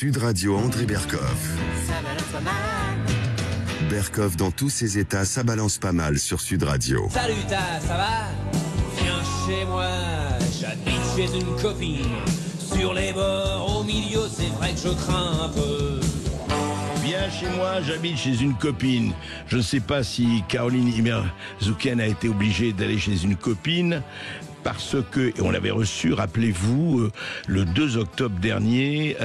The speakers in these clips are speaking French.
Sud Radio André Berkoff. Ça balance pas mal. Berkoff dans tous ses états, ça balance pas mal sur Sud Radio. Salut ça va? Viens chez moi, j'habite chez une copine. Sur les bords, au milieu, c'est vrai que je crains un peu. Viens chez moi, j'habite chez une copine. Je ne sais pas si Caroline Imerzouken a été obligée d'aller chez une copine parce que, et on l'avait reçu, rappelez-vous, le 2 octobre dernier,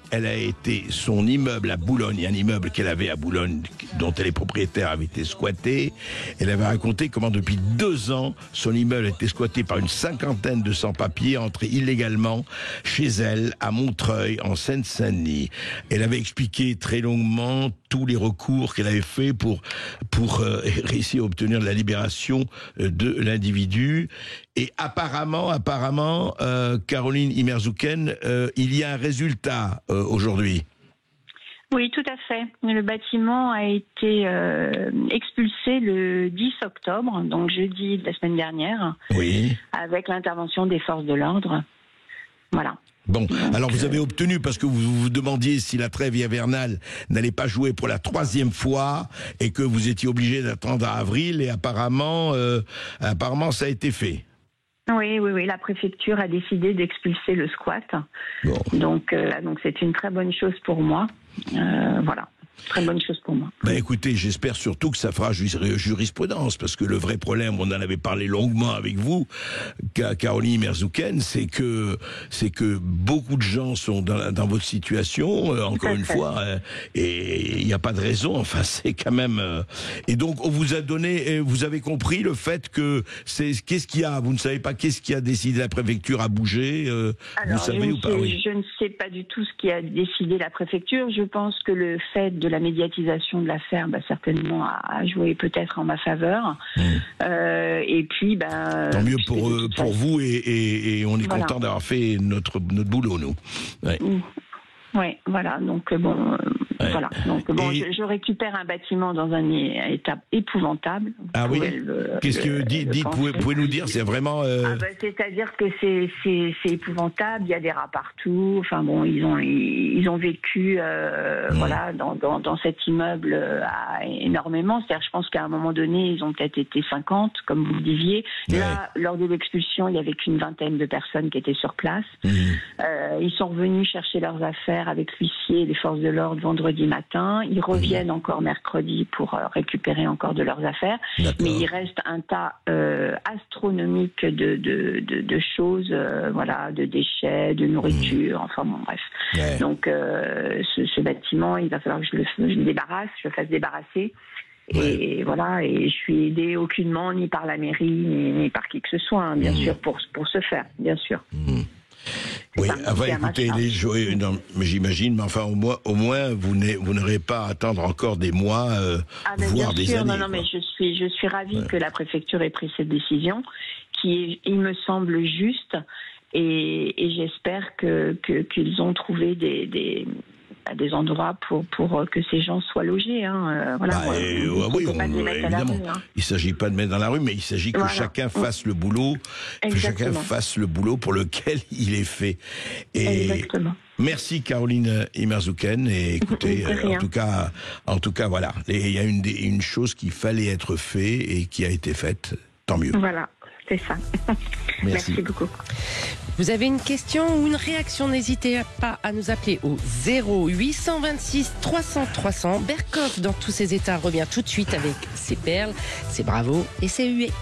elle a été, son immeuble à Boulogne, un immeuble qu'elle avait à Boulogne, dont elle est propriétaire, avait été squatté. Elle avait raconté comment depuis 2 ans, son immeuble a été squatté par une cinquantaine de sans-papiers entrés illégalement chez elle, à Montreuil, en Seine-Saint-Denis. Elle avait expliqué très longuement tous les recours qu'elle avait fait pour réussir à obtenir la libération de l'individu. Et apparemment, Caroline Imerzouken, il y a un résultat aujourd'hui. Oui, tout à fait. Le bâtiment a été expulsé le 10 octobre, donc jeudi de la semaine dernière, Oui. avec l'intervention des forces de l'ordre. Voilà. Bon, alors vous avez obtenu, parce que vous vous demandiez si la trêve hivernale n'allait pas jouer pour la 3e fois, et que vous étiez obligé d'attendre à avril, et apparemment ça a été fait. Oui, la préfecture a décidé d'expulser le squat. Bon. Donc c'est une très bonne chose pour moi. Voilà. Très bonne chose pour moi. Ben écoutez, j'espère surtout que ça fera jurisprudence, parce que le vrai problème, on en avait parlé longuement avec vous, Caroline Imerzouken, c'est que beaucoup de gens sont dans votre situation, encore une fois, et il n'y a pas de raison, enfin c'est quand même... Et donc on vous a donné, vous avez compris le fait que qu'est-ce qu'il y a, vous ne savez pas qu'est-ce qui a décidé la préfecture à bouger, alors, vous savez ou pas? Oui. Je ne sais pas du tout ce qui a décidé la préfecture, je pense que le fait de la médiatisation de l'affaire, certainement a joué peut-être en ma faveur. Et puis, tant mieux pour vous et on est content d'avoir fait notre boulot, nous. Ouais. Oui, voilà. Donc voilà. Donc je récupère un bâtiment dans un état épouvantable. Ah oui. Qu'est-ce que pouvez nous dire? C'est vraiment. C'est-à-dire que c'est épouvantable. Il y a des rats partout. Enfin bon, ils ont vécu voilà dans cet immeuble énormément. C'est-à-dire, je pense qu'à un moment donné, ils ont peut-être été 50, comme vous le disiez. Ouais. Là, lors de l'expulsion, il y avait qu'une vingtaine de personnes qui étaient sur place. Ils sont revenus chercher leurs affaires avec l'huissier et les forces de l'ordre vendredi matin. Ils reviennent encore mercredi pour récupérer encore de leurs affaires. Mais il reste un tas astronomique de choses, voilà, de déchets, de nourriture, enfin bon, bref. Ouais. Donc ce bâtiment, il va falloir que je le fasse débarrasser. Et voilà, et je suis aidée aucunement, ni par la mairie, ni par qui que ce soit, bien sûr, pour ce faire, bien sûr. Oui, écoutez, mais j'imagine, mais enfin, au moins, vous n'aurez pas à attendre encore des mois, voire des années. Non, mais je suis ravie que la préfecture ait pris cette décision, qui, il me semble, juste, et j'espère qu'ils ont trouvé des endroits pour que ces gens soient logés. Voilà. Oui, évidemment. Il ne s'agit pas de mettre dans la rue, mais il s'agit que chacun fasse le boulot, pour lequel il est fait. Exactement. Merci Caroline Imerzouken. Et écoutez, en tout cas, voilà, il y a une chose qu'il fallait être fait et qui a été faite. Tant mieux. Voilà. C'est ça. Merci beaucoup. Vous avez une question ou une réaction, n'hésitez pas à nous appeler au 0826 300 300. Berkoff, dans tous ses états, revient tout de suite avec ses perles, ses bravos et ses huées.